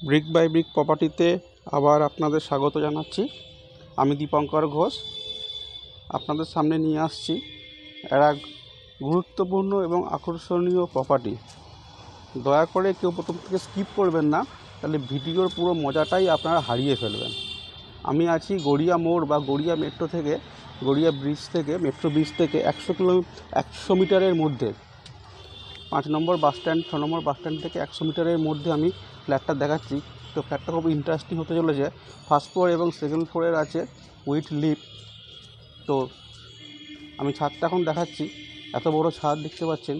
Brick by brick প্রপার্টিতে আবার আপনাদের স্বাগত জানাচ্ছি। আমি দীপঙ্কর ঘোষ আপনাদের সামনে নিয়ে আসছি একটা গুরুত্বপূর্ণ এবং আকর্ষণীয় প্রপার্টি। দয়া করে কেউ প্রথম থেকে স্কিপ করবেন না, তাহলে ভিডিওর পুরো মজাটাই আপনারা হারিয়ে ফেলবেন। আমি আছি গড়িয়া মোড় বা গড়িয়া মেট্রো থেকে, গড়িয়া ব্রিজ থেকে, মেট্রো ব্রিজ থেকে 100 মিটারের মধ্যে 5 নম্বর বাস স্ট্যান্ড, 6 নম্বর বাস স্ট্যান্ড থেকে 100 মিটারের মধ্যে আমি ফ্ল্যাটটা দেখাচ্ছি। তো ফ্ল্যাটটা খুব ইন্টারেস্টিং হতে চলেছে। ফার্স্ট ফ্লোর এবং সেকেন্ড ফ্লোরের আছে উইথ লিফট। তো আমি ছাদটা এখন দেখাচ্ছি। এত বড় ছাদ দেখতে পাচ্ছেন।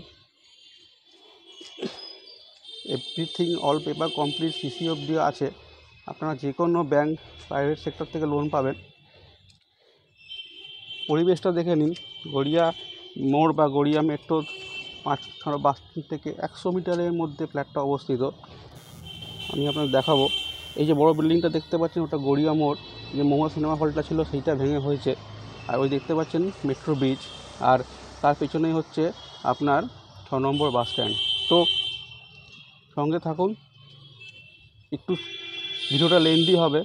Everything all paper complete, CC অবধি আছে। আপনারা যে কোনো ব্যাংক, প্রাইভেট সেক্টর থেকে লোন পাবেন। পরিবেশটা দেখে নিন। গড়িয়া মোড় বা গড়িয়া মেট্রোর 5 বাস স্ট্যান্ড থেকে 100 মিটারের মধ্যে ফ্ল্যাটটা অবস্থিত। আমি আপনাদের দেখাবো। এই যে বড় বিল্ডিংটা দেখতে পাচ্ছেন, ওটা গড়িয়া মোড়। যে মোমো সিনেমা হলটা ছিল সেইটা ভেঙে হয়েছে। আর ওই দেখতে পাচ্ছেন মেট্রো ব্রিজ, আর তার পেছনেই হচ্ছে আপনার 6 নম্বর বাস স্ট্যান্ড। তো সঙ্গে থাকুন, একটু ভিডিওটা লেন্দি হবে।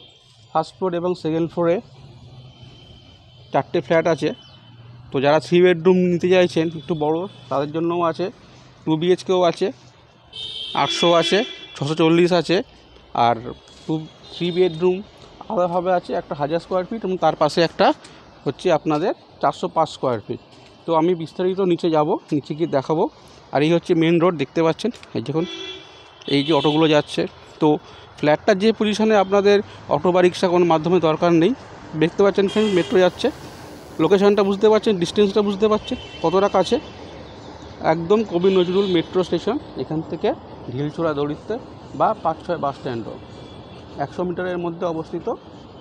ফার্স্ট ফ্লোর এবং সেকেন্ড ফ্লোরে 4টে ফ্ল্যাট আছে। তো যারা 3 বেডরুম নিতে চাইছেন একটু বড়, তাদের জন্যও আছে। 2 BHKও আছে, 800 আছে, 640 আছে। আর 3 বেডরুম আলাদাভাবে আছে, একটা 1000 স্কোয়ার ফিট, এবং তার পাশে একটা হচ্ছে আপনাদের 405 স্কোয়ার ফিট। তো আমি বিস্তারিত নিচে যাব, নিচে গিয়ে দেখাবো। আর এই হচ্ছে মেন রোড, দেখতে পাচ্ছেন। এই দেখুন, এই যে অটোগুলো যাচ্ছে। তো ফ্ল্যাটটার যে পজিশনে, আপনাদের অটো বা রিক্সা কোনো মাধ্যমে দরকার নেই। দেখতে পাচ্ছেন ফ্রেন্ড, মেট্রো যাচ্ছে। লোকেশানটা বুঝতে পারছেন, ডিস্টেন্সটা বুঝতে পারছেন কতটা কাছে। একদম কবি নজরুল মেট্রো স্টেশন, এখান থেকে ঢিলছোড়া দৌড়িতে বা 5-6 বাস স্ট্যান্ডও 100 মিটারের মধ্যে অবস্থিত।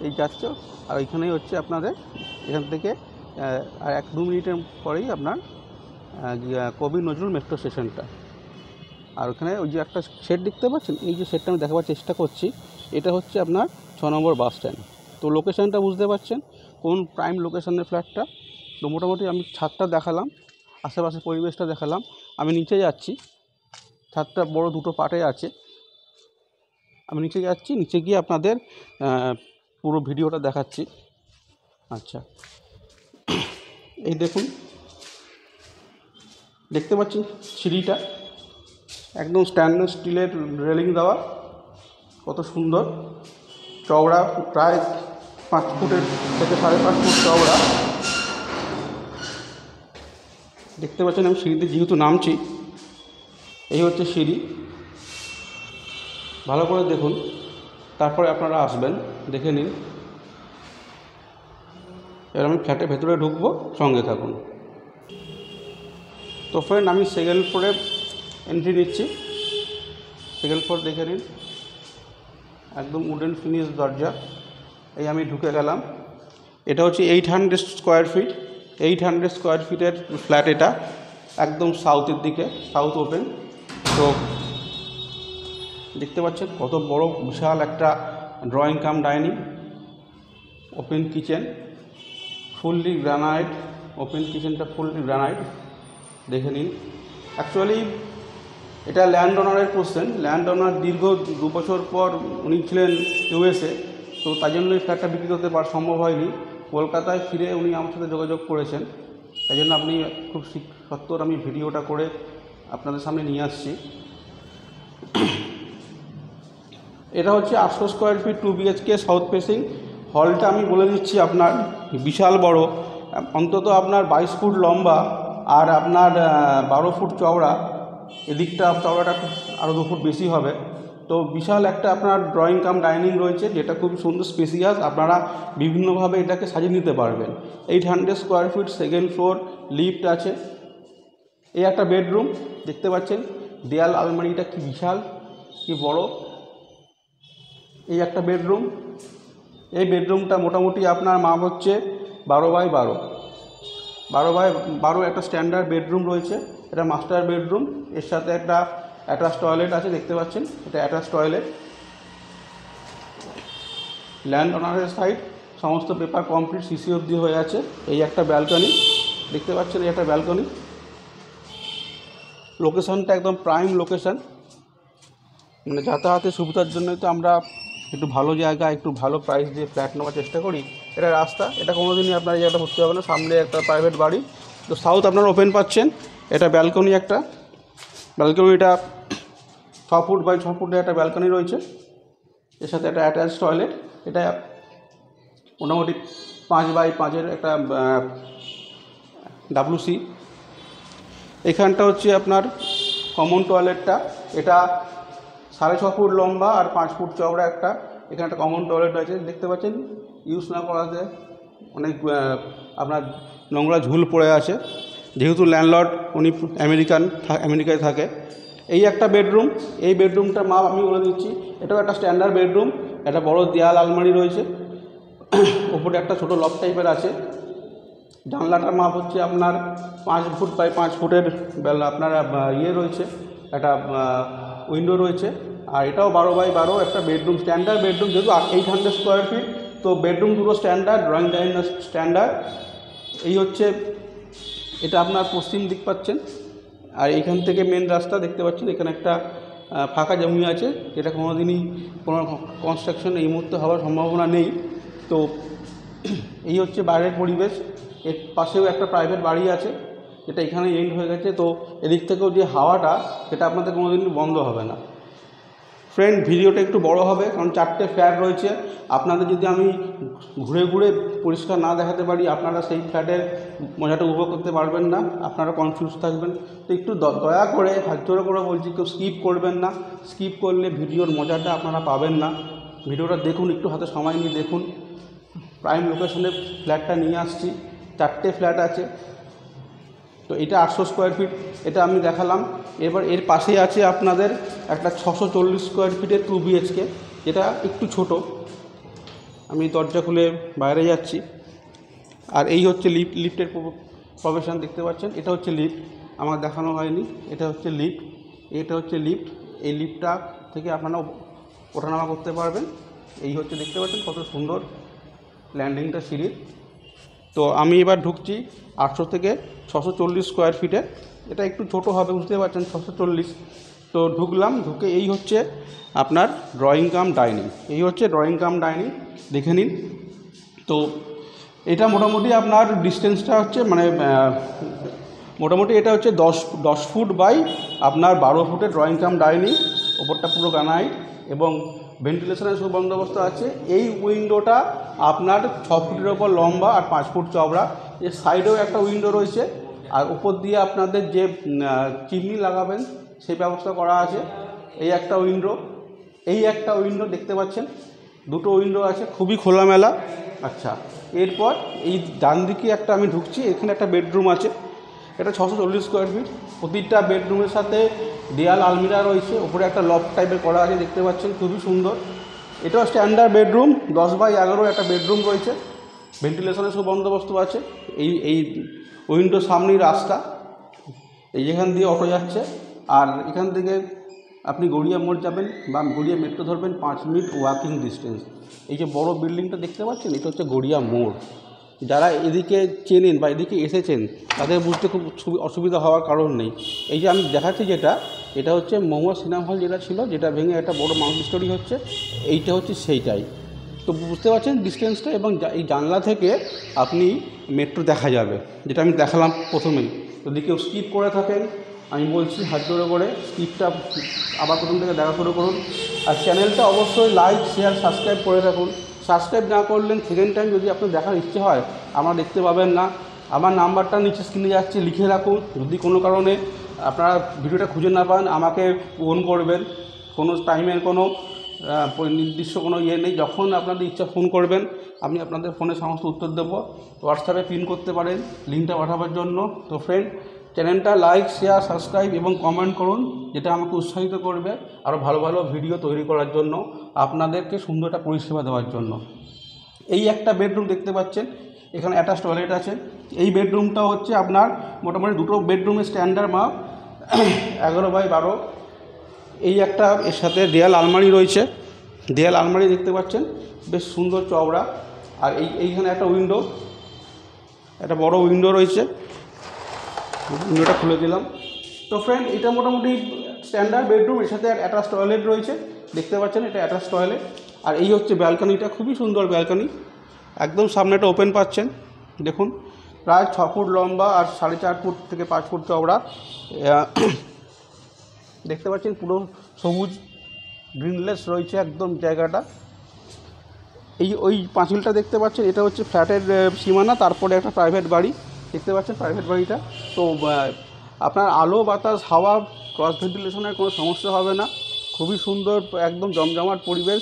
এই যাচ্ছে, আর এখানেই হচ্ছে আপনাদের এখান থেকে আর 1-2 মিনিটের পরেই আপনার কবি নজরুল মেট্রো স্টেশনটা। আর ওখানে ওই যে একটা শেড দেখতে পাচ্ছেন, এই যে শেডটা আমি দেখাবার চেষ্টা করছি, এটা হচ্ছে আপনার 6 নম্বর বাস স্ট্যান্ড। তো লোকেশানটা বুঝতে পারছেন কোন প্রাইম লোকেশানের ফ্ল্যাটটা। তো মোটামুটি আমি ছাদটা দেখালাম, আশেপাশের পরিবেশটা দেখালাম। আমি নিচে যাচ্ছি। ছাদটা বড় দুটো পার্টে আছে। আমি নিচে যাচ্ছি, নিচে গিয়ে আপনাদের পুরো ভিডিওটা দেখাচ্ছি। আচ্ছা, এই দেখুন, দেখতে পাচ্ছেন সিঁড়িটা একদম স্টেনলেস স্টিলের রেলিং দেওয়া, কত সুন্দর চওড়া, প্রায় 5 ফুটের থেকে 5.5 ফুট চওড়া। দেখতে পাচ্ছেন আমি সিঁড়িতে যেহেতু নামছি, এই হচ্ছে সিঁড়ি। ভালো করে দেখুন, তারপরে আপনারা আসবেন, দেখে নিন। এবার আমি ফ্ল্যাটের ভেতরে ঢুকবো, সঙ্গে থাকুন। তো ফ্রেন্ড, আমি সেকেন্ড ফ্লোরে এন্ট্রি নিচ্ছি। সেকেন্ড ফ্লোর দেখে নিন, একদম উডেন ফিনিশ দরজা। এই আমি ঢুকে গেলাম। এটা হচ্ছে 800 স্কোয়ার ফিট, 800 স্কোয়ার ফিটের ফ্ল্যাট। এটা একদম সাউথের দিকে, সাউথ ওপেন। তো দেখতে পাচ্ছেন কত বড় বিশাল একটা drawing cum dining, open kitchen, fully granite. Open কিচেনটা ফুললি গ্রানাইট, দেখে নিন। অ্যাকচুয়ালি এটা ল্যান্ড ওনারের কোশ্চেন। ল্যান্ড ওনার দীর্ঘ 2 বছর পর উনি ছিলেন USA, তো তাই জন্য এই ফ্ল্যাটটা বিক্রি করতে সম্ভব হয়নি। কলকাতায় ফিরে উনি আমার সাথে যোগাযোগ করেছেন, তাই জন্য আপনি খুব সত্তর আমি ভিডিওটা করে আপনাদের সামনে নিয়ে আসছি। এটা হচ্ছে 800 square feet, 2 BHK, south facing. হলটা আমি বলে দিচ্ছি আপনার বিশাল বড়, অন্তত আপনার 22 ফুট লম্বা আর আপনার 12 ফুট চওড়া। এদিকটা চওড়াটা আরও 2 ফুট বেশি হবে। তো বিশাল একটা আপনার ড্রয়িং কাম ডাইনিং রয়েছে, যেটা খুব সুন্দর স্পেসিয়াস। আপনারা বিভিন্নভাবে এটাকে সাজিয়ে নিতে পারবেন। 800 square fit, second floor, lift আছে। এই একটা বেডরুম দেখতে পাচ্ছেন, দেয়াল আলমারিটা কি বিশাল, কি বড়। এই একটা বেডরুম। এই বেডরুমটা মোটামুটি আপনার মাপ হচ্ছে 12x12, 12x12 একটা স্ট্যান্ডার্ড বেডরুম রয়েছে। এটা মাস্টার বেডরুম, এর সাথে একটা অ্যাটাচ টয়লেট আছে, দেখতে পাচ্ছেন এটা অ্যাটাচ টয়লেট। ল্যান্ড ওনারের সাইড, সমস্ত পেপার কমপ্লিট, সিসি অবধি হয়ে আছে। এই একটা ব্যালকনি দেখতে পাচ্ছেন, এই একটা ব্যালকনি। লোকেশনটা একদম প্রাইম লোকেশন। মানে যাতায়াতের সুবিধার জন্যই তো আমরা একটু ভালো জায়গা একটু ভালো প্রাইস দিয়ে ফ্ল্যাট নেওয়ার চেষ্টা করি। এটা রাস্তা, এটা কোনো দিনই আপনার এই জায়গাটা ভর্তি হবে না, সামনে একটা প্রাইভেট বাড়ি। তো সাউথ আপনারা ওপেন পাচ্ছেন। এটা ব্যালকনি, একটা ব্যালকনিটা 6 ফুট বাই 6 ফুটের একটা ব্যালকনি রয়েছে, এর সাথে একটা অ্যাটাচ টয়লেট। এটা মোটামুটি 5 বাই 5-এর একটা WC। এখানটা হচ্ছে আপনার কমন টয়লেটটা, এটা 6.5 ফুট লম্বা আর 5 ফুট চওড়া একটা এখানে একটা কমন টয়লেট আছে। দেখতে পাচ্ছেন ইউজ না করাতে অনেক আপনার নোংরা ঝুল পড়ে আছে, যেহেতু ল্যান্ডলর্ড উনি আমেরিকায় থাকে। এই একটা বেডরুম, এই বেডরুমটার মাপ আমি বলে দিচ্ছি। এটাও একটা স্ট্যান্ডার্ড বেডরুম, একটা বড় দেয়াল আলমারি রয়েছে, ওপরে একটা ছোটো লক টাইপের আছে। জানলাটার মাপ হচ্ছে আপনার 5 ফুট বাই 5 ফুটের আপনার রয়েছে, একটা উইন্ডো রয়েছে। আর এটাও 12 বাই 12 একটা বেডরুম, স্ট্যান্ডার্ড বেডরুম, যেহেতু 800 স্কোয়ার ফিট, তো বেডরুম দুটো স্ট্যান্ডার্ড, ড্রয়িং ডাইনিং স্ট্যান্ডার্ড। এই হচ্ছে, এটা আপনার পশ্চিম দিক পাচ্ছেন। আর এখান থেকে মেন রাস্তা দেখতে পাচ্ছেন, এখানে একটা ফাঁকা জমি আছে, যেটা কোনো দিনই কোনো কনস্ট্রাকশন এই মুহূর্তে হওয়ার সম্ভাবনা নেই। তো এই হচ্ছে বাইরের পরিবেশ। এর পাশেও একটা প্রাইভেট বাড়ি আছে, যেটা এখানে এন্ড হয়ে গেছে। তো এদিক থেকেও যে হাওয়াটা, সেটা আপনাদের কোনো দিন বন্ধ হবে না। ফ্রেন্ড, ভিডিওটা একটু বড় হবে, কারণ 4টে ফ্ল্যাট রয়েছে। আপনাদের যদি আমি ঘুরে ঘুরে পরিষ্কার না দেখাতে পারি, আপনারা সেই ফ্ল্যাটের মজাটা উপভোগ করতে পারবেন না, আপনারা কনফিউজ থাকবেন। তো একটু দয়া করে হাত জোড়া করে বলছি, কেউ স্কিপ করবেন না। স্কিপ করলে ভিডিওর মজাটা আপনারা পাবেন না। ভিডিওটা দেখুন, একটু হাতে সময় নিয়ে দেখুন। প্রাইম লোকেশনে ফ্ল্যাটটা নিয়ে আসছি, 4টে ফ্ল্যাট আছে। তো এটা 800 স্কোয়ার ফিট, এটা আমি দেখালাম। এবার এর পাশেই আছে আপনাদের একটা 640 স্কোয়ার ফিটের 2 BHK, যেটা একটু ছোট। আমি দরজা খুলে বাইরে যাচ্ছি। আর এই হচ্ছে লিফটের প্রবেশন, দেখতে পাচ্ছেন। এটা হচ্ছে লিফট, আমার দেখানো হয়নি। এটা হচ্ছে লিফট, এটা হচ্ছে লিফট। এই লিফটটা থেকে আপনারা ওঠানামা করতে পারবেন। এই হচ্ছে, দেখতে পাচ্ছেন কত সুন্দর ল্যান্ডিংটা সিঁড়ির। তো আমি এবার ঢুকছি 800 থেকে 640 স্কোয়ার ফিটে। এটা একটু ছোট হবে, বুঝতে পারছেন, 640। তো ঢুকলাম, ঢুকে এই হচ্ছে আপনার ড্রয়িং কাম ডাইনিং। এই হচ্ছে ড্রয়িং কাম ডাইনিং, দেখে নিন। তো এটা মোটামুটি আপনার ডিস্টেন্সটা হচ্ছে মানে মোটামুটি এটা হচ্ছে 10 ফুট বাই আপনার 12 ফুটের ড্রয়িং কাম ডাইনিং। ওপরটা পুরো গ্রানাইট এবং ভেন্টিলেশনের সুবন্দোবস্ত আছে। এই উইন্ডোটা আপনার 6 ফুটের ওপর লম্বা আর 5 ফুট চওড়া। এর সাইডেও একটা উইন্ডো রয়েছে, আর উপর দিয়ে আপনাদের যে চিমনি লাগাবেন সেই ব্যবস্থা করা আছে। এই একটা উইন্ডো, এই একটা উইন্ডো দেখতে পাচ্ছেন, দুটো উইন্ডো আছে, খুবই খোলামেলা। আচ্ছা, এরপর এই ডান দিকে একটা আমি ঢুকছি, এখানে একটা বেডরুম আছে। এটা 640 স্কোয়ার ফিট। প্রতিটা বেডরুমের সাথে দেয়াল আলমিরা রয়েছে, ওপরে একটা লফট টাইপের করা আছে, দেখতে পাচ্ছেন, খুবই সুন্দর। এটাও স্ট্যান্ডার্ড বেডরুম, 10 বাই 11 একটা বেডরুম রয়েছে, ভেন্টিলেশনের সুবন্দোবস্ত আছে। এই উইন্ডোর সামনেই রাস্তা, এই যেখান দিয়ে অটো যাচ্ছে। আর এখান থেকে আপনি গড়িয়া মোড় যাবেন বা গড়িয়া মেট্রো ধরবেন, 5 মিনিট ওয়াকিং ডিস্টেন্স। এই যে বড় বিল্ডিংটা দেখতে পাচ্ছেন, এটা হচ্ছে গড়িয়া মোড়। যারা এদিকে চেনেন বা এদিকে এসেছেন, তাদের বুঝতে খুব অসুবিধা হওয়ার কারণ নেই। এই যে আমি দেখাচ্ছি যেটা, এটা হচ্ছে মোমো সিনেমা হল যেটা ছিল, যেটা ভেঙে একটা বড় মাল্টি স্টোরি হচ্ছে, এইটা হচ্ছে সেইটাই। তো বুঝতে পারছেন ডিস্টেন্সটা। এবং এই জানলা থেকে আপনি মেট্রো দেখা যাবে, যেটা আমি দেখালাম প্রথমেই। যদি কেউ স্কিপ করে থাকেন, আমি বলছি হাত জোড়ে করে স্কিপটা আবার প্রথম থেকে দেখা শুরু করুন। আর চ্যানেলটা অবশ্যই লাইক, শেয়ার, সাবস্ক্রাইব করে রাখুন। সাবস্ক্রাইব না করলেন সেকেন্ড টাইম যদি আপনার দেখার ইচ্ছে হয়, আমরা দেখতে পাবেন না। আমার নাম্বারটা নিচে স্ক্রিনে যাচ্ছে, লিখে রাখুন। যদি কোনো কারণে আপনারা ভিডিওটা খুঁজে না পান, আমাকে ফোন করবেন। কোনো টাইমের কোনো নির্দিষ্ট কোনো ইয়ে নেই, যখন আপনাদের ইচ্ছা ফোন করবেন, আমি আপনাদের ফোনে সমস্ত উত্তর দেবো। হোয়াটসঅ্যাপে পিন করতে পারেন লিঙ্কটা পাঠাবার জন্য। তো ফ্রেন্ড, চ্যানেলটা লাইক, শেয়ার, সাবস্ক্রাইব এবং কমেন্ট করুন, যেটা আমাকে উৎসাহিত করবে আরও ভালো ভালো ভিডিও তৈরি করার জন্য, আপনাদেরকে সুন্দর একটা পরিষেবা দেওয়ার জন্য। এই একটা বেডরুম দেখতে পাচ্ছেন, এখানে অ্যাটাচ টয়লেট আছে। এই বেডরুমটা হচ্ছে আপনার মোটামুটি দুটো বেডরুমের স্ট্যান্ডার্ড মাপ 11 বাই 12। এই একটা এর সাথে দেয়াল আলমারি রয়েছে, দেয়াল আলমারি দেখতে পাচ্ছেন, বেশ সুন্দর চওড়া। আর এইখানে একটা উইন্ডো, একটা বড় উইন্ডো রয়েছে, উইন্ডোটা খুলে দিলাম। তো ফ্রেন্ড, এটা মোটামুটি স্ট্যান্ডার্ড বেডরুম, এর সাথে অ্যাটাচ টয়লেট রয়েছে, দেখতে পাচ্ছেন এটা অ্যাটাচ টয়লেট। আর এই হচ্ছে ব্যালকনিটা, খুবই সুন্দর ব্যালকনি, একদম সামনে একটা ওপেন পাচ্ছেন। দেখুন প্রায় 6 ফুট লম্বা আর 4.5 ফুট থেকে 5 ফুট চওড়া। দেখতে পাচ্ছেন পুরো সবুজ গ্রিনলেস রয়েছে একদম জায়গাটা। ওই পাঁচিলটা দেখতে পাচ্ছেন, এটা হচ্ছে ফ্ল্যাটের সীমানা, তারপরে একটা প্রাইভেট বাড়ি দেখতে পাচ্ছেন প্রাইভেট বাড়িটা। তো আপনার আলো বাতাস হাওয়া ক্রস ভেন্টিলেশনের কোনো সমস্যা হবে না, খুবই সুন্দর একদম জমজমাট পরিবেশ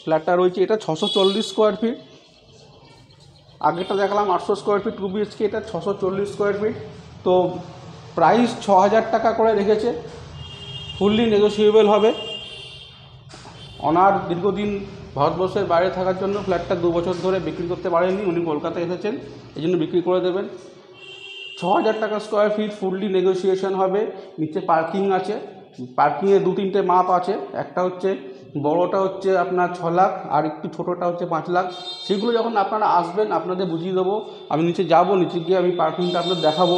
ফ্ল্যাটটা রয়েছে। এটা 640 স্কোয়ার ফিট, আগেরটা দেখালাম 800 স্কোয়ার ফিট 2 BHK, এটা 640 স্কোয়ার ফিট। তো প্রাইস 6,000 টাকা করে রেখেছে, ফুললি নেগোসিয়েবল হবে। ওনার দীর্ঘদিন ভারতবর্ষের বাইরে থাকার জন্য ফ্ল্যাটটা 2 বছর ধরে বিক্রি করতে পারেননি, উনি কলকাতায় এসেছেন, এই জন্য বিক্রি করে দেবেন। 6,000 টাকা স্কোয়ার ফিট, ফুললি নেগোসিয়েশন হবে। নিচে পার্কিং আছে, পার্কিংয়ে 2-3টে মাপ আছে, একটা হচ্ছে বড়োটা হচ্ছে আপনার 6 লাখ আর একটু ছোটোটা হচ্ছে 5 লাখ। সেগুলো যখন আপনারা আসবেন আপনাদের বুঝিয়ে দেবো, আমি নিচে যাব, নিচে গিয়ে আমি পার্কিংটা আপনাদের দেখাবো।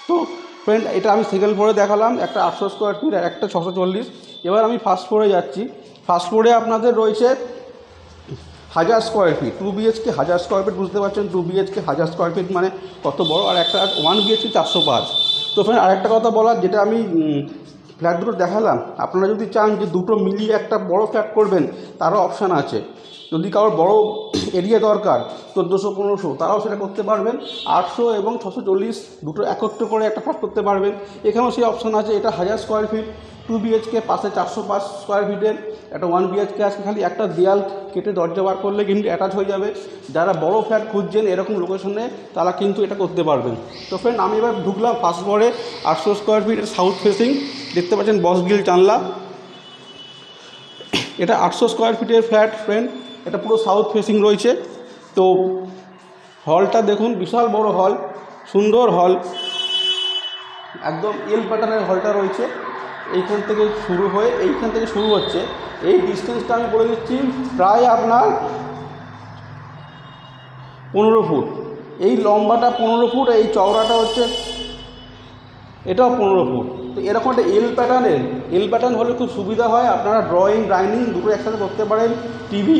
তো ফ্রেন্ড, এটা আমি সেকেন্ড ফ্লোরে দেখালাম, একটা 800 স্কোয়ার ফিট আর একটা 640। এবার আমি ফার্স্ট ফ্লোরে যাচ্ছি। ফার্স্ট ফ্লোরে আপনাদের রয়েছে 1000 square feet 2 BHK, 1000 square feet, বুঝতে পারছেন 2 BHK 1000 স্কোয়ার ফিট মানে কত বড়। আর একটা 1 BHK 405। তো ফ্রেন্ড আরেকটা কথা বলার, যেটা আমি ফ্ল্যাট দুটো দেখালাম, আপনারা যদি চান যে দুটো মিলিয়ে একটা বড় ফ্ল্যাট করবেন, তারও অপশান আছে। যদি কারোর বড় এরিয়া দরকার 1400-1500, তারাও সেটা করতে পারবেন। 800 এবং 640 দুটো একত্র করে একটা ফ্ল্যাট করতে পারবেন, এখানেও সেই অপশান আছে। এটা 1000 স্কোয়ার ফিট 2 BHK, পাশে 405 স্কোয়ার ফিটের একটা 1 BHK আছে, খালি একটা দেয়াল কেটে দরজা বার করলে কিন্তু অ্যাটাচ হয়ে যাবে। যারা বড় ফ্ল্যাট খুঁজছেন এরকম লোকেশনে, তারা কিন্তু এটা করতে পারবেন। তো ফ্রেন্ড আমি এবার ঢুকলাম ফার্স্ট ফ্লোরে, 800 স্কোয়ার ফিটের সাউথ ফেসিং, দেখতে পাচ্ছেন বস গ্রিল জানলা। এটা 800 স্কোয়ার ফিটের ফ্ল্যাট ফ্রেন্ড, এটা পুরো সাউথ ফেসিং রয়েছে। তো হলটা দেখুন, বিশাল বড় হল, সুন্দর হল, একদম এল প্যাটার্নের হলটা রয়েছে। এইখান থেকে শুরু হয়ে এইখান থেকে শুরু হচ্ছে, এই ডিস্টেন্সটা আমি বলে দিচ্ছি প্রায় আপনার 15 ফুট। এই লম্বাটা 15 ফুট, এই চওড়াটা হচ্ছে এটাও 15 ফুট। তো এরকম একটা এল প্যাটার্ন হলে খুব সুবিধা হয়, আপনারা ড্রয়িং ডাইনিং দুটো একসাথে করতে পারেন, টিভি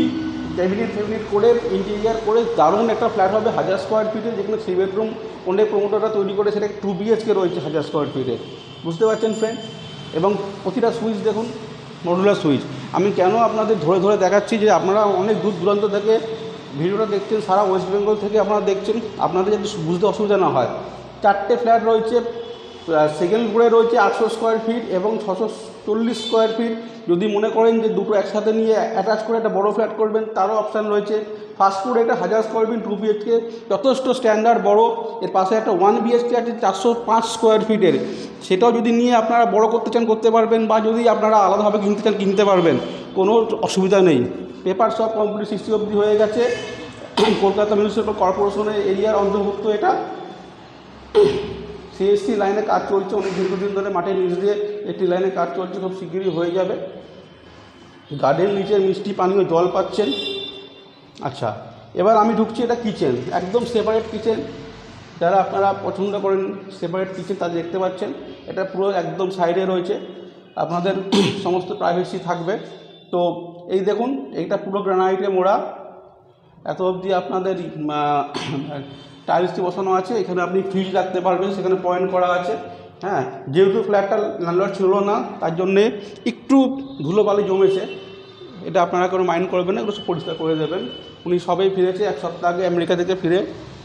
ক্যাবিনেট করে ইন্টেরিয়ার করে দারুণ একটা ফ্ল্যাট হবে 1000 স্কোয়ার ফিটে, যেখানে 3 বেডরুম অনেক প্রমোটাররা তৈরি করে, সেটা 2 BHK রয়েছে 1000 স্কোয়ার ফিটে, বুঝতে পারছেন ফ্রেন্ড। এবং প্রতিটা সুইচ দেখুন মডুলার সুইচ। আমি কেন আপনাদের ধরে ধরে দেখাচ্ছি, যে আপনারা অনেক দূর দূরান্ত থেকে ভিডিওটা দেখছেন, সারা ওয়েস্ট বেঙ্গল থেকে আপনারা দেখছেন, আপনাদের যাতে বুঝতে অসুবিধা না হয়। 4টে ফ্ল্যাট রয়েছে, সেকেন্ড ফ্লোরে রয়েছে 800 স্কোয়ার ফিট এবং 640 স্কোয়ার ফিট। যদি মনে করেন যে দুটো একসাথে নিয়ে অ্যাটাচ করে একটা বড় ফ্ল্যাট করবেন, তারও অপশান রয়েছে। ফার্স্ট ফ্লোরে একটা 1000 স্কোয়ার ফিট 2 BHK, যথেষ্ট স্ট্যান্ডার্ড বড়। এর পাশে একটা 1 BHK আছে 405 স্কোয়ার ফিটের, সেটাও যদি নিয়ে আপনারা বড় করতে চান করতে পারবেন, বা যদি আপনারা আলাদাভাবে কিনতে চান কিনতে পারবেন, কোনো অসুবিধা নেই। পেপার সব কমপ্লিট 60 অবধি হয়ে গেছে, কলকাতা মিউনিসিপ্যাল কর্পোরেশনের এরিয়ার অন্তর্ভুক্ত এটা। CSC লাইনে কাজ চলছে, অনেক দীর্ঘদিন ধরে মাঠের নিচ দিয়ে একটি লাইনে কাজ চলছে, খুব শিগগিরই হয়ে যাবে। গার্ডেন নিচে মিষ্টি পানীয় জল পাচ্ছেন। আচ্ছা, এবার আমি ঢুকছি, এটা কিচেন, একদম সেপারেট কিচেন। যারা আপনারা পছন্দ করেন সেপারেট কিচেন, তাদের দেখতে পাচ্ছেন এটা পুরো একদম সাইডে রয়েছে, আপনাদের সমস্ত প্রাইভেসি থাকবে। তো এই দেখুন, এইটা পুরো গ্রানাইটে মোড়া, এত অবধি আপনাদের টাইলসটি বসানো আছে। এখানে আপনি ফ্রিজ রাখতে পারবেন, সেখানে পয়েন্ট করা আছে। হ্যাঁ, যেহেতু ফ্ল্যাটটা ল্যান্ডলর্ড ছিল না, তার জন্যে একটু ধুলোবালি জমেছে, এটা আপনারা কোনো মাইন্ড করবেন না, এগুলো সব পরিষ্কার করে দেবেন। উনি সবেই ফিরেছে, 1 সপ্তাহ আগে আমেরিকা থেকে ফিরে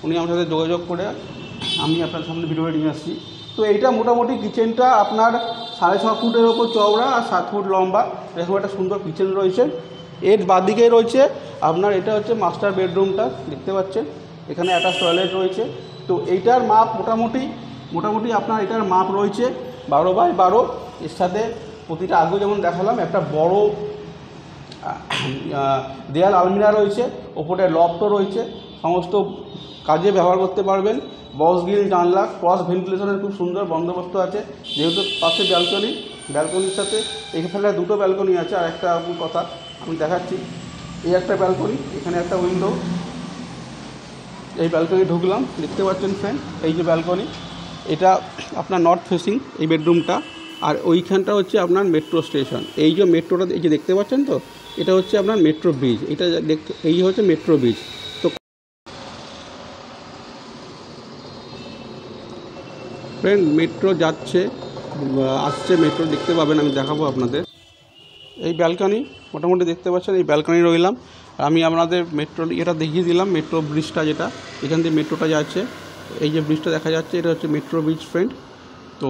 উনি আমার সাথে যোগাযোগ করে আমি আপনার সামনে ভিডিওটা নিয়ে আসছি। তো এইটা মোটামুটি কিচেনটা আপনার 6.5 ফুটের ওপর চওড়া আর 7 ফুট লম্বা, এরকম একটা সুন্দর কিচেন রয়েছে। এর বাদিকেই রয়েছে আপনার, এটা হচ্ছে মাস্টার বেডরুমটা, দেখতে পাচ্ছেন এখানে অ্যাটাচ টয়লেট রয়েছে। তো এইটার মাপ মোটামুটি আপনার এটার মাপ রয়েছে 12x12। এর সাথে প্রতিটা আগে যেমন দেখালাম, একটা বড় দেয়াল আলমিরা রয়েছে, ওপরে লফটও রয়েছে, সমস্ত কাজে ব্যবহার করতে পারবেন। বস গ্রিল জানলা, ক্রস ভেন্টিলেশনের খুব সুন্দর বন্দোবস্ত আছে। যেহেতু পাশে ব্যালকনির সাথে এখানে 2টো ব্যালকনি আছে। আর একটা কথা আমি দেখাচ্ছি, এই একটা ব্যালকনি, এখানে একটা উইন্ডো। এই ব্যালকনি ঢুকলাম, দেখতে পাচ্ছেন ফ্রেন্ড, এই যে ব্যালকনি, এটা আপনার নর্থ ফেসিং এই বেডরুমটা। আর ওইখানটা হচ্ছে আপনার মেট্রো স্টেশন। এই যে মেট্রোটা এই যে দেখতে পাচ্ছেন তো, এটা হচ্ছে আপনার মেট্রো ব্রিজ, এটা দেখতে এই হচ্ছে মেট্রো ব্রিজ। তো ফ্রেন্ড মেট্রো যাচ্ছে, আসছে মেট্রো, দেখতে পাবেন, আমি দেখাবো আপনাদের। এই ব্যালকনি মোটামুটি দেখতে পাচ্ছেন, এই ব্যালকনি রইলাম। আমি আপনাদের মেট্রো এটা দেখিয়ে দিলাম, মেট্রো ব্রিজটা যেটা এখান থেকে মেট্রোটা যাচ্ছে, এই যে ব্রিজটা দেখা যাচ্ছে এটা হচ্ছে মেট্রো ব্রিজ ফ্রেন্ড। তো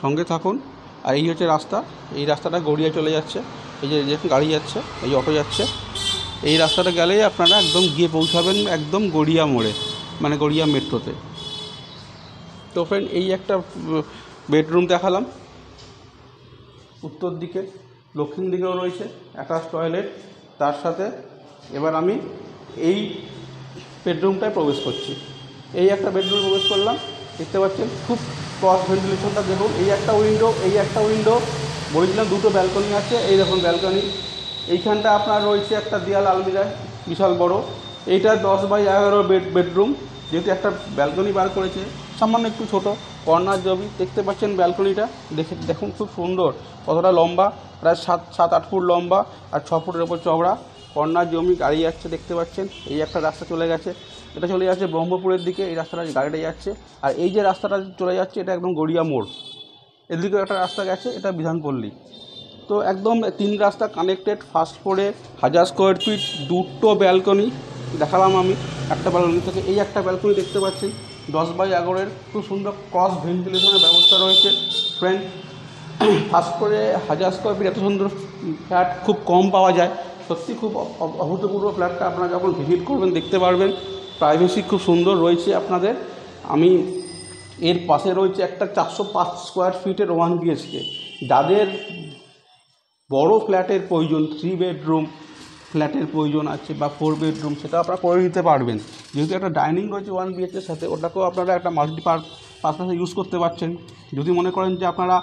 সঙ্গে থাকুন। আর এই হচ্ছে রাস্তা, এই রাস্তাটা গড়িয়া চলে যাচ্ছে, এই যে যেখানে গাড়ি যাচ্ছে, এই যে অটো যাচ্ছে, এই রাস্তাটা গেলেই আপনারা একদম গিয়ে পৌঁছাবেন একদম গড়িয়া মোড়ে, মানে গড়িয়া মেট্রোতে। তো ফ্রেন্ড এই একটা বেডরুম দেখালাম, উত্তর দিকে, দক্ষিণ দিকেও রয়েছে অ্যাটাচ টয়লেট তার সাথে। এবার আমি এই বেডরুমটায় প্রবেশ করছি। এই একটা বেডরুমে প্রবেশ করলাম, দেখতে পাচ্ছেন খুব ক্রস ভেন্টিলেশনটা দেখুন। এই একটা উইন্ডো, এই একটা উইন্ডো, বলেছিলাম দুটো ব্যালকনি আছে, এই দেখুন ব্যালকনি। এইখানটা আপনার রয়েছে একটা দেয়াল আলমিরা বিশাল বড়, এইটা 10x11 বেডরুম, যেহেতু একটা ব্যালকনি বার করেছে, সামান্য একটু ছোট কর্নার জমি। দেখতে পাচ্ছেন ব্যালকনিটা, দেখুন খুব সুন্দর, কতটা লম্বা, প্রায় 7-8 ফুট লম্বা আর 6 ফুটের ওপর চওড়া। কর্নার জমি, গাড়ি যাচ্ছে দেখতে পাচ্ছেন। এই একটা রাস্তা চলে গেছে, এটা চলে যাচ্ছে ব্রহ্মপুরের দিকে, এই রাস্তাটা গাড়িটা যাচ্ছে। আর এই যে রাস্তাটা চলে যাচ্ছে এটা একদম গড়িয়া মোড়, এদিকেও একটা রাস্তা গেছে, এটা বিধানপল্লী। তো একদম 3 রাস্তা কানেক্টেড। ফার্স্ট ফ্লোরে 1000 স্কোয়ার ফিট, দুটো ব্যালকনি দেখালাম আমি একটা ব্যালকনি থেকে। এই একটা ব্যালকনি দেখতে পাচ্ছেন 10x11, খুব সুন্দর ক্রস ভেন্টিলেশনের ব্যবস্থা রয়েছে ফ্রেন্ড। ফার্স্ট ফ্লোরে 1000 স্কোয়ার ফিট, এত সুন্দর ফ্ল্যাট খুব কম পাওয়া যায়, সত্যি খুব অভূতপূর্ব ফ্ল্যাটটা। আপনারা যখন ভিজিট করবেন দেখতে পারবেন, প্রাইভেসি খুব সুন্দর রয়েছে আপনাদের। আমি এর পাশে রয়েছে একটা 405 স্কোয়ার ফিটের 1 BHK, যাদের বড় ফ্ল্যাটের প্রয়োজন, 3 বেডরুম ফ্ল্যাটের প্রয়োজন আছে বা 4 বেডরুম, সেটা আপনারা করে নিতে পারবেন। যেহেতু একটা ডাইনিং রয়েছে 1 BHK এর সাথে, ওটাকেও আপনারা একটা পারপাসে ইউজ করতে পারছেন। যদি মনে করেন যে আপনারা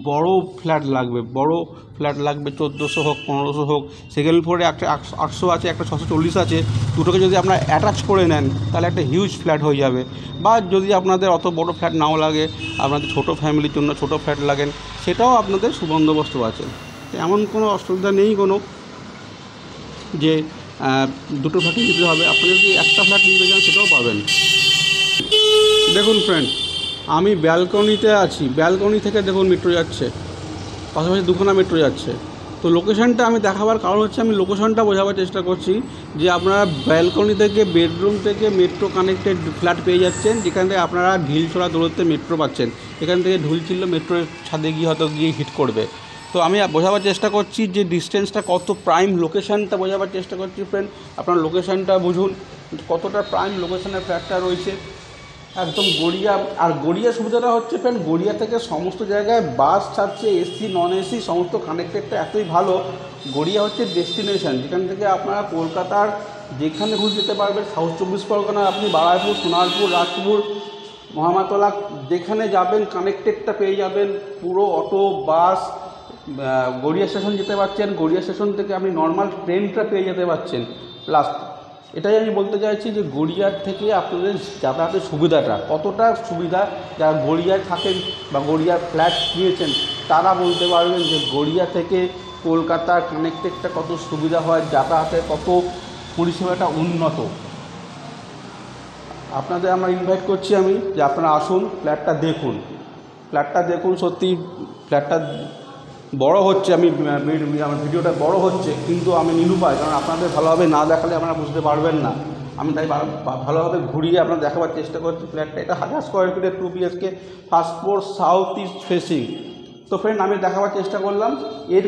বড় ফ্ল্যাট লাগবে, 1400 হোক 1500 হোক, সেকেন্ড ফ্লোরে একটা 800 আছে, একটা 640 আছে, দুটোকে যদি আপনারা অ্যাটাচ করে নেন তাহলে একটা হিউজ ফ্ল্যাট হয়ে যাবে। বা যদি আপনাদের অত বড় ফ্ল্যাট নাও লাগে, আপনাদের ছোটো ফ্যামিলির জন্য ছোটো ফ্ল্যাট লাগেন, সেটাও আপনাদের সুবন্দোবস্ত আছে। এমন কোনো অসুবিধা নেই কোনো যে দুটো ফ্ল্যাটই নিতে হবে। আপনি যদি একটা ফ্ল্যাট নিতে চান সেটাও পাবেন। দেখুন ফ্রেন্ড, আমি ব্যালকনিতে আছি, ব্যালকনি থেকে দেখুন মেট্রো যাচ্ছে, পাশাপাশি দুখানা মেট্রো যাচ্ছে। তো লোকেশানটা আমি দেখাবার কারণ হচ্ছে, আমি লোকেশানটা বোঝাবার চেষ্টা করছি যে আপনারা ব্যালকনি থেকে, বেডরুম থেকে মেট্রো কানেক্টেড ফ্ল্যাট পেয়ে যাচ্ছেন, যেখান থেকে আপনারা ঢিলছোড়া দূরত্বে মেট্রো পাচ্ছেন। এখান থেকে ঢুলছিল মেট্রোর ছাদে গিয়ে হয়তো গিয়ে হিট করবে। তো আমি বোঝাবার চেষ্টা করছি যে ডিস্টেন্সটা কত, প্রাইম লোকেশানটা বোঝাবার চেষ্টা করছি ফ্রেন্ড। আপনার লোকেশানটা বুঝুন, কতটা প্রাইম লোকেশানে ফ্ল্যাটটা রয়েছে একদম গড়িয়া। আর গড়িয়া সুবিধাটা হচ্ছে ফ্রেন্ড, গড়িয়া থেকে সমস্ত জায়গায় বাস ছাড়ছে, এসি নন এসি সমস্ত কানেক্টেডটা এতই ভালো। গড়িয়া হচ্ছে ডেস্টিনেশন, যেখান থেকে আপনারা কলকাতার যেখানে ঘুরে যেতে পারবেন। সাউথ 24 পরগনা আপনি বারাইপুর, সোনারপুর, রাজপুর, মহামাতলা যেখানে যাবেন কানেক্টেডটা পেয়ে যাবেন। পুরো অটো, বাস, গড়িয়া স্টেশন যেতে পারছেন, গড়িয়া স্টেশন থেকে আপনি নর্মাল ট্রেনটা পেয়ে যেতে পারছেন। প্লাস এটাই আমি বলতে চাইছি যে গড়িয়ার থেকে আপনাদের যাতায়াতের সুবিধাটা কতটা সুবিধা, যারা গড়িয়ায় থাকেন বা গড়িয়ার ফ্ল্যাট নিয়েছেন তারা বলতে পারবেন যে গড়িয়া থেকে কলকাতার কানেক্টেডটা কত সুবিধা হয়, যাতায়াতের কত পরিষেবাটা উন্নত। আপনাদের আমরা ইনভাইট করছি আমি যে আপনারা আসুন, ফ্ল্যাটটা দেখুন, ফ্ল্যাটটা দেখুন। সত্যি ফ্ল্যাটটা বড় হচ্ছে, আমার ভিডিওটা বড় হচ্ছে, কিন্তু আমি নিরুপায়, কারণ আপনাদের ভালোভাবে না দেখালে আপনারা বুঝতে পারবেন না। আমি তাই ভালোভাবে ঘুরিয়ে আপনার দেখাবার চেষ্টা করছি ফ্ল্যাটটা। এটা 1000 স্কোয়ার ফিটের 2 BHK, first floor, south east facing. তো ফ্রেন্ড আমি দেখাবার চেষ্টা করলাম। এর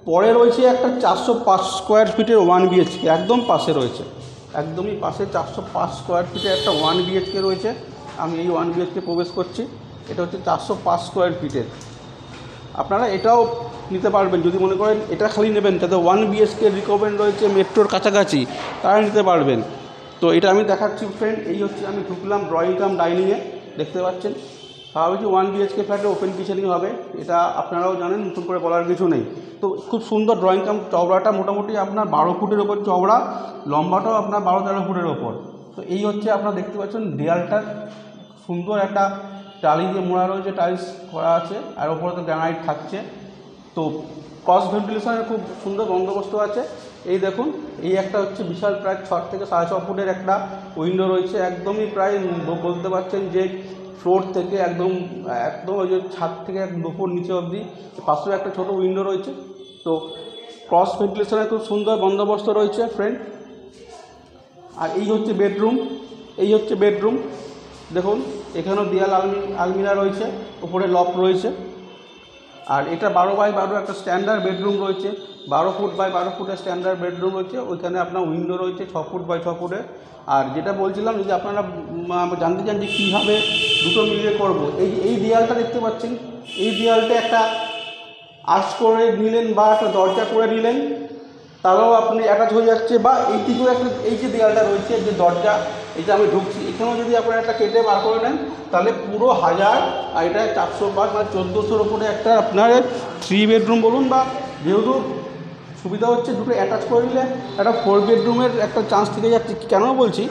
পরে রয়েছে একটা 405 স্কোয়ার ফিটের 1 BHK, একদম পাশে রয়েছে, একদমই পাশে 405 স্কোয়ার ফিটের একটা 1 BHK রয়েছে। আমি এই 1 BHK প্রবেশ করছি, এটা হচ্ছে 405 স্কোয়ার ফিটের। আপনারা এটাও নিতে পারবেন যদি মনে করেন এটা খালি নেবেন, তাতে 1 BHK রিকমেন্ড রয়েছে মেট্রোর কাছাকাছি, তারা নিতে পারবেন। তো এটা আমি দেখাচ্ছি ফ্রেন্ড। এই হচ্ছে আমি ঢুকলাম ড্রয়িং কাম ডাইনিংয়ে, দেখতে পাচ্ছেন। স্বাভাবিক 1 BHK ফ্ল্যাটে ওপেন কিচেনিং হবে, এটা আপনারাও জানেন, নতুন করে বলার কিছু নেই। তো খুব সুন্দর ড্রয়িং কাম, চওড়াটা মোটামুটি আপনার 12 ফুটের ওপর চওড়া, লম্বাটাও আপনার 12-13 ফুটের ওপর। তো এই হচ্ছে আপনারা দেখতে পাচ্ছেন দেয়ালটা সুন্দর একটা টালি দিয়ে মোড়া রয়েছে, টাইলস করা আছে, আর ওপরে তো গ্রানাইট থাকছে। তো ক্রস ভেন্টিলেশনের খুব সুন্দর বন্দোবস্ত আছে। এই দেখুন, এই একটা হচ্ছে বিশাল প্রায় 6 থেকে 6.5 ফুটের একটা উইন্ডো রয়েছে, একদমই প্রায় বলতে পারছেন যে ফ্লোর থেকে একদম একদম ওই যে ছাদ থেকে একদম 2 ফুট নিচে অবধি। পাশেও একটা ছোটো উইন্ডো রয়েছে। তো ক্রস ভেন্টিলেশনের খুব সুন্দর বন্দোবস্ত রয়েছে ফ্রেন্ড। আর এই হচ্ছে বেডরুম, এই হচ্ছে বেডরুম। দেখুন এখানেও দেয়াল আলমিরা রয়েছে, উপরে লফট রয়েছে। আর এটা 12x12 একটা স্ট্যান্ডার্ড বেডরুম রয়েছে, 12 ফুট বাই 12 ফুটের স্ট্যান্ডার্ড বেডরুম রয়েছে। ওইখানে আপনার উইন্ডো রয়েছে 6 ফুট বাই 6 ফুটের। আর যেটা বলছিলাম, যদি আপনারা জানতে চান যে কীভাবে দুটো মিলিয়ে করব, এই দেয়ালটা দেখতে পাচ্ছেন, এই দেয়ালটা একটা আর্চ করে নিলেন বা একটা দরজা করে নিলেন, তাহলেও আপনি অ্যাটাচ হয়ে যাচ্ছে। বা এইদিকেও একটা, এই যে দেয়ালটা রয়েছে, যে দরজা, এটা আমি ঢুকছি, এখানেও যদি আপনারা একটা কেটে বার করে নেন, তাহলে পুরো 1000, আর এটা 400 বা 1400-র উপরে একটা আপনার 3 বেডরুম বলুন, বা যেহেতু সুবিধা হচ্ছে দুটো অ্যাটাচ করে নিলে একটা 4 বেডরুমের একটা চান্স থেকে যাচ্ছে। কেন বলছি,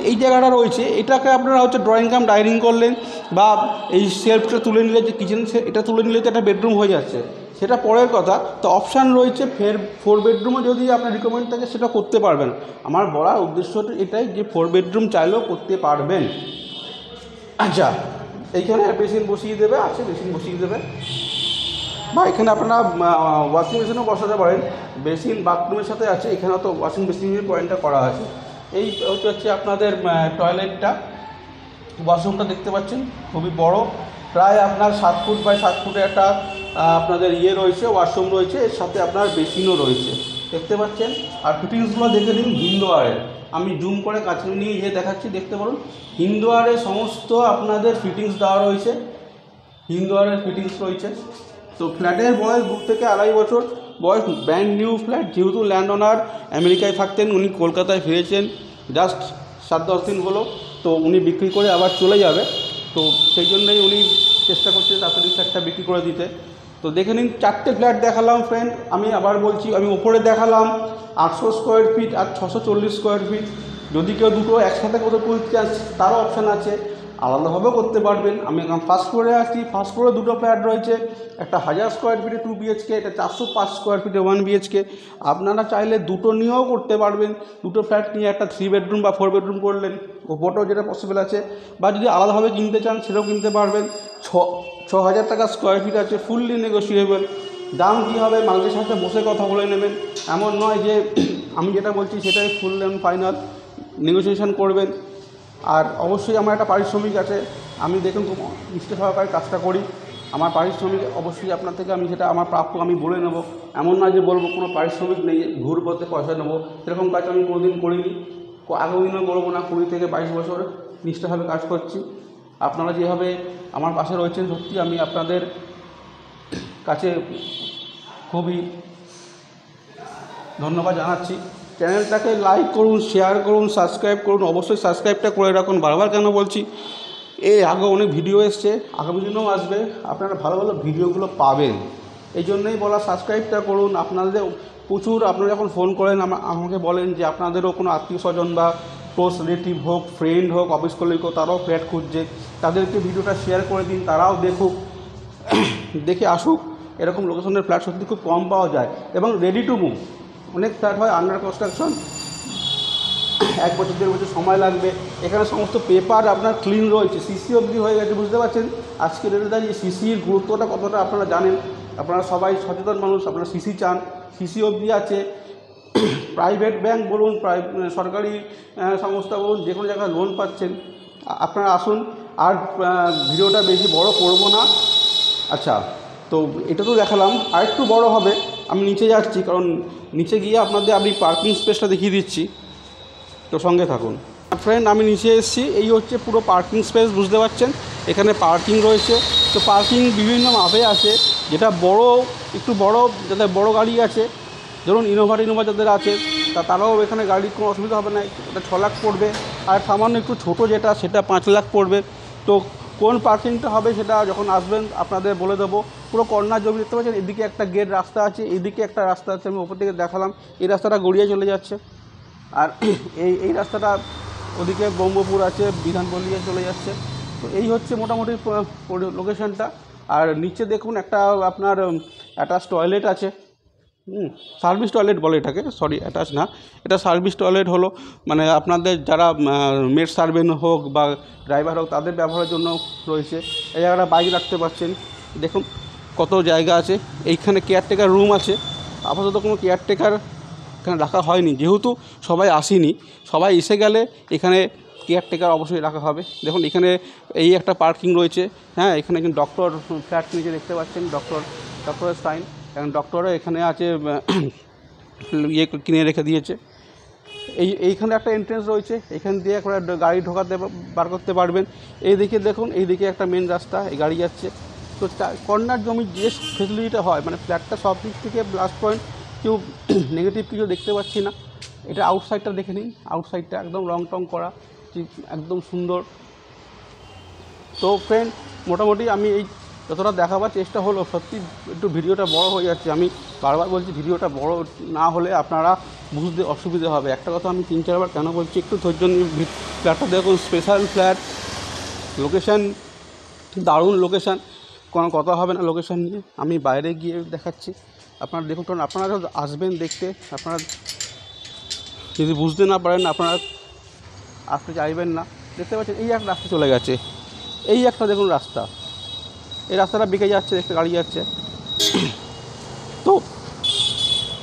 এই জায়গাটা রয়েছে, এটাকে আপনারা হচ্ছে ড্রয়িং কাম ডাইনিং করলেন, বা এই শেলফটা তুলে নিলে, যে কিচেন এটা তুলে নিলে তো একটা বেডরুম হয়ে যাচ্ছে, সেটা পরের কথা। তো অপশান রয়েছে 4 বেডরুমও যদি আপনার রিকমেন্ড থাকে সেটা করতে পারবেন। আমার বলার উদ্দেশ্যটা এটাই যে 4 বেডরুম চাইলেও করতে পারবেন। আচ্ছা, এইখানে বেসিন বসিয়ে দেবে, আছে বেসিন বসিয়ে দেবে, বা এখানে আপনারা ওয়াশিং মেশিনও বসাতে পারেন। বেসিন বাথরুমের সাথে আছে, এখানে তো ওয়াশিং মেশিনের পয়েন্টটা করা আছে। এই হচ্ছে আপনাদের টয়লেটটা, ওয়াশরুমটা দেখতে পাচ্ছেন খুবই বড়, প্রায় আপনার 7 ফুট বাই 7 ফুটের একটা আপনাদের রয়েছে, ওয়াশরুম রয়েছে, এর সাথে আপনার বেসিনও রয়েছে দেখতে পাচ্ছেন। আর ফিটিংসগুলো দেখে নিন হিন্দওয়ারের, আমি জুম করে কাছে নিয়ে দেখাচ্ছি, দেখতে পারুন হিন্দওয়ারের সমস্ত আপনাদের ফিটিংস দেওয়া রয়েছে, হিন্দওয়ারের ফিটিংস রয়েছে। তো ফ্ল্যাটের বয়স 2 থেকে 2.5 বছর বয়স, ব্র্যান্ড নিউ ফ্ল্যাট। যেহেতু ল্যান্ড ওনার আমেরিকায় থাকতেন, উনি কলকাতায় ফিরেছেন জাস্ট 7-10 দিন হলো। তো উনি বিক্রি করে আবার চলে যাবে, তো সেই জন্যই উনি চেষ্টা করছে তাড়াতাড়ি ফ্ল্যাটটা বিক্রি করে দিতে। তো দেখে নিন, 4টে ফ্ল্যাট দেখালাম ফ্রেন্ড। আমি আবার বলছি, আমি উপরে দেখালাম 800 স্কোয়ার ফিট আর 640 স্কোয়ার ফিট। যদি কেউ দুটো একসাথে কোথাও করতে চান, তারও অপশান আছে, আলাদাভাবেও করতে পারবেন। আমি এখন ফার্স্ট ফ্লোরে আছি, ফার্স্ট ফ্লোরে দুটো ফ্ল্যাট রয়েছে, একটা 1000 স্কোয়ার ফিটে 2 BHK, এটা 405 স্কোয়ার ফিটে 1 BHK। আপনারা চাইলে দুটো নিয়েও করতে পারবেন, দুটো ফ্ল্যাট নিয়ে একটা 3 বেডরুম বা 4 বেডরুম করলেন, ওপরটাও যেটা পসিবল আছে। বা যদি আলাদাভাবে কিনতে চান সেটাও কিনতে পারবেন। 6,000 টাকা স্কোয়ার ফিট আছে, ফুললি নেগোসিয়েবল। দাম কী হবে মালিকের সাথে বসে কথা বলে নেবেন, এমন নয় যে আমি যেটা বলছি সেটাই ফুল অ্যান্ড ফাইনাল, নেগোসিয়েশন করবেন। আর অবশ্যই আমার একটা পারিশ্রমিক আছে, আমি দেখুন খুব নিষ্ঠা সহকারে কাজটা করি। আমার পারিশ্রমিক অবশ্যই আপনার থেকে আমি যেটা আমার প্রাপ্য আমি বলে নেব, এমন না যে বলবো কোনো পারিশ্রমিক নেই, ঘুর পথে পয়সা নেবো, সেরকম কাজ আমি কোনোদিন করিনি, আগামীদিনও করবো না। 20 থেকে 22 বছর নিষ্ঠাভাবে কাজ করছি। আপনারা যেভাবে আমার পাশে রয়েছেন, সত্যি আমি আপনাদের কাছে খুবই ধন্যবাদ জানাচ্ছি। চ্যানেলটাকে লাইক করুন, শেয়ার করুন, সাবস্ক্রাইব করুন, অবশ্যই সাবস্ক্রাইবটা করে রাখুন। বারবার কেন বলছি, এর আগে অনেক ভিডিও এসছে, আগামী দিনেও আসবে, আপনারা ভালো ভালো ভিডিওগুলো পাবেন, এই জন্যই বলা সাবস্ক্রাইবটা করুন। আপনাদের প্রচুর, আপনারা যখন ফোন করেন আমাকে বলেন যে আপনাদেরও কোনো আত্মীয় স্বজন বা ক্লোজ রিলেটিভ হোক, ফ্রেন্ড হোক, অফিস কলিগ হোক, তারাও ফ্ল্যাট খুঁজছে, তাদেরকে ভিডিওটা শেয়ার করে দিন, তারাও দেখুক, দেখে আসুক। এরকম লোকেশনের ফ্ল্যাট সত্যি খুব কম পাওয়া যায় এবং রেডি টু মুভ। অনেক ফ্ল্যাট হয় আন্ডার কনস্ট্রাকশন, 1 বছর 1.5 বছর সময় লাগবে। এখানে সমস্ত পেপার আপনার ক্লিন রয়েছে, সিসি অবধি হয়ে গেছে, বুঝতে পারছেন আজকে ডেটে দাঁড়িয়ে সিসির গুরুত্বটা কতটা আপনারা জানেন। আপনারা সবাই সচেতন মানুষ, আপনারা সিসি চান, সিসি অবধি আছে। প্রাইভেট ব্যাংক বলুন, সরকারি সংস্থা বলুন, যে কোনো জায়গায় লোন পাচ্ছেন। আপনারা আসুন। আর ভিডিওটা বেশি বড় করব না। আচ্ছা, তো এটা তো দেখালাম, আর একটু বড় হবে, আমি নিচে যাচ্ছি, কারণ নিচে গিয়ে আপনাদের আমি পার্কিং স্পেসটা দেখিয়ে দিচ্ছি, তো সঙ্গে থাকুন। ফ্রেন্ড, আমি নিচে এসেছি, এই হচ্ছে পুরো পার্কিং স্পেস, বুঝতে পারছেন এখানে পার্কিং রয়েছে। তো পার্কিং বিভিন্ন মাপে আছে, যেটা বড়, একটু বড়, যাদের বড় গাড়ি আছে, ধরুন ইনোভা যাদের আছে, তারাও এখানে গাড়ির কোনো অসুবিধা হবে না, এটা 6 লাখ পড়বে। আর সামান্য একটু ছোটো যেটা, সেটা 5 লাখ পড়বে। তো কোন পার্কিংটা হবে সেটা যখন আসবেন আপনাদের বলে দেবো। পুরো কর্নার জমি দেখতে পাচ্ছেন, এদিকে একটা গেট রাস্তা আছে, এদিকে একটা রাস্তা আছে, আমি ওপর থেকে দেখালাম, এই রাস্তাটা গড়িয়ে চলে যাচ্ছে। আর এই রাস্তাটা ওদিকে ব্রহ্মপুর আছে, বিধানপল্লিয়ে চলে যাচ্ছে। তো এই হচ্ছে মোটামুটি লোকেশনটা। আর নিচে দেখুন একটা আপনার অ্যাটাচ টয়লেট আছে, সার্ভিস টয়লেট বলে এটাকে, সরি অ্যাটাচ না, এটা সার্ভিস টয়লেট হলো, মানে আপনাদের যারা মেড সার্ভেন্ট হোক বা ড্রাইভার হোক তাদের ব্যবহারের জন্য রয়েছে। এই জায়গাটা বাইক রাখতে পারছেন, দেখুন কত জায়গা আছে। এইখানে কেয়ারটেকার রুম আছে, আপাতত কোনো কেয়ারটেকার এখানে রাখা হয়নি, যেহেতু সবাই আসেনি, সবাই এসে গেলে এখানে কেয়ারটেকার অবশ্যই রাখা হবে। দেখুন এখানে এই একটা পার্কিং রয়েছে, হ্যাঁ, এখানে একজন ডক্টর ফ্ল্যাট নিচে দেখতে পাচ্ছেন, ডক্টরের সাইন, এবং ডক্টরও এখানে আছে, ইয়ে কিনে রেখে দিয়েছে। এইখানে একটা এন্ট্রেন্স রয়েছে, এখান দিয়ে একটা গাড়ি ঢোকাতে বার করতে পারবেন। এইদিকে দেখুন, এইদিকে একটা মেন রাস্তা, এই গাড়ি যাচ্ছে। তো কর্নার জমি যে ফেসিলিটিটা হয়, মানে ফ্ল্যাটটা সব দিক থেকে প্লাস পয়েন্ট, কেউ নেগেটিভ কিছু দেখতে পাচ্ছি না। এটা আউটসাইডটা দেখে নিন, আউটসাইডটা একদম রং টং করা, একদম সুন্দর। তো ফ্রেন্ড, মোটামুটি আমি এই যতটা দেখাবার চেষ্টা হলো, সত্যি একটু ভিডিওটা বড় হয়ে যাচ্ছে। আমি বারবার বলছি ভিডিওটা বড় না হলে আপনারা বুঝতে অসুবিধা হবে। একটা কথা আমি 3-4বার কেন বলছি, একটু ধৈর্য নিয়ে। ফ্ল্যাটটা দেখুন, স্পেশাল ফ্ল্যাট, লোকেশান দারুণ লোকেশান, কোনো কথা হবে না লোকেশান নিয়ে। আমি বাইরে গিয়ে দেখাচ্ছি, আপনারা দেখুন। কারণ আপনারা আসবেন দেখতে, আপনারা যদি বুঝতে না পারেন আপনারা আসতে চাইবেন না। দেখতে পাচ্ছেন এই একটা রাস্তা চলে গেছে, এই একটা দেখুন রাস্তা, এই রাস্তাটা বেঁকে যাচ্ছে, দেখতে গাড়ি যাচ্ছে। তো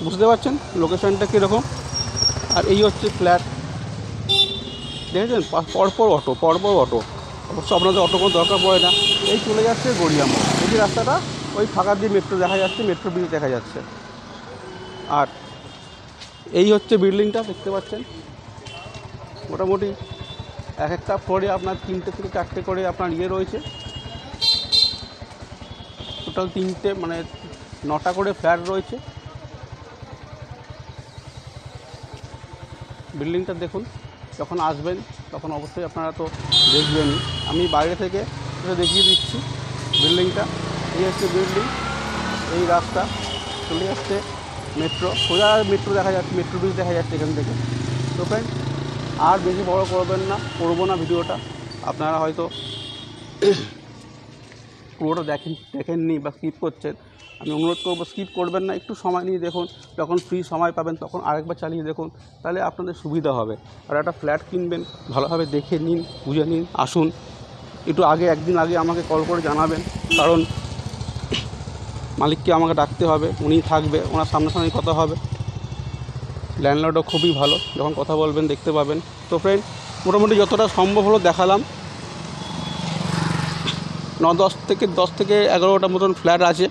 বুঝতে পারছেন লোকেশানটা কীরকম। আর এই হচ্ছে ফ্ল্যাট, দেখেছেন পরপর অটো। অবশ্য আপনাদের অটো কোনো দরকার পড়ে না, এই চলে যাচ্ছে গড়িয়া মোড়। এই যে রাস্তাটা, ওই ফাঁকা দিয়ে মেট্রো দেখা যাচ্ছে, মেট্রো ব্রিজ দেখা যাচ্ছে। আর এই হচ্ছে বিল্ডিংটা, দেখতে পাচ্ছেন। মোটামুটি এক একটা ফ্লোরে আপনার 3টে থেকে 4টে করে আপনার ইয়ে রয়েছে, টোটাল 3টে, মানে 9টা করে ফ্ল্যাট রয়েছে। বিল্ডিংটা দেখুন, যখন আসবেন তখন অবশ্যই আপনারা তো দেখবেনই। আমি বাইরে থেকে দেখিয়ে দিচ্ছি বিল্ডিংটা। এই হচ্ছে বিল্ডিং, এই রাস্তা চলে যাচ্ছে মেট্রো, সোজা মেট্রো দেখা যাচ্ছে, মেট্রো ব্রিজ দেখা যাচ্ছে এখান থেকে। তো ফ্রেন্ড, আর বেশি বড় করবো না ভিডিওটা। আপনারা হয়তো পুরোটা দেখেননি বা স্কিপ করছেন, আমি অনুরোধ করবো স্কিপ করবেন না, একটু সময় নিয়ে দেখুন। যখন ফ্রি সময় পাবেন তখন আরেকবার চালিয়ে দেখুন, তাহলে আপনাদের সুবিধা হবে। আর একটা ফ্ল্যাট কিনবেন, ভালোভাবে দেখে নিন, বুঝে নিন, আসুন। একটু একদিন আগে আমাকে কল করে জানাবেন, কারণ মালিককে আমাকে ডাকতে হবে, উনি থাকবে, ওনার সামনাসামনি কথা হবে। ল্যান্ডলর্ডও খুবই ভালো, যখন কথা বলবেন দেখতে পাবেন। তো ফ্রেন্ড, মোটামুটি যতটা সম্ভব হলো দেখালাম। 10 থেকে 11টা মতন ফ্ল্যাট আছে,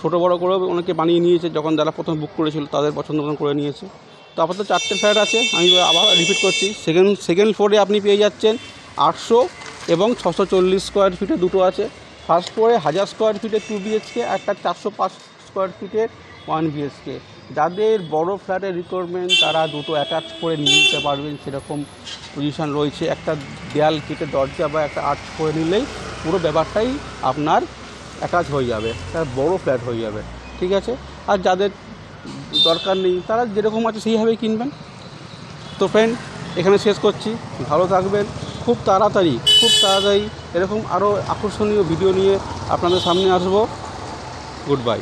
ছোটো বড়ো করেও অনেকে বানিয়ে নিয়েছে, যখন যারা প্রথম বুক করেছিল তাদের পছন্দ মতন করে নিয়েছে। তো আপাতত 4টে ফ্ল্যাট আছে। আমি আবার রিপিট করছি, সেকেন্ড ফ্লোরে আপনি পেয়ে যাচ্ছেন 800 এবং 640 স্কোয়ার ফিটে দুটো আছে। ফার্স্ট ফ্লোরে 1000 স্কোয়ার ফিটে 2 BHK, একটা 405 স্কোয়ার ফিটের 1 BHK। যাদের বড় ফ্ল্যাটের রিকোয়ারমেন্ট তারা দুটো অ্যাটাচ করে নিয়ে নিতে পারবেন, সেরকম পজিশান রয়েছে। একটা দেয়াল কেটে দরজা বা একটা আর্চ করে নিলেই পুরো ব্যাপারটাই আপনার অ্যাটাচ হয়ে যাবে, তার বড় ফ্ল্যাট হয়ে যাবে, ঠিক আছে। আর যাদের দরকার নেই তারা যেরকম আছে সেইভাবেই কিনবেন। তো ফ্রেন্ড, এখানে শেষ করছি, ভালো থাকবেন। খুব তাড়াতাড়ি এরকম আরও আকর্ষণীয় ভিডিও নিয়ে আপনাদের সামনে আসবো। Good bye.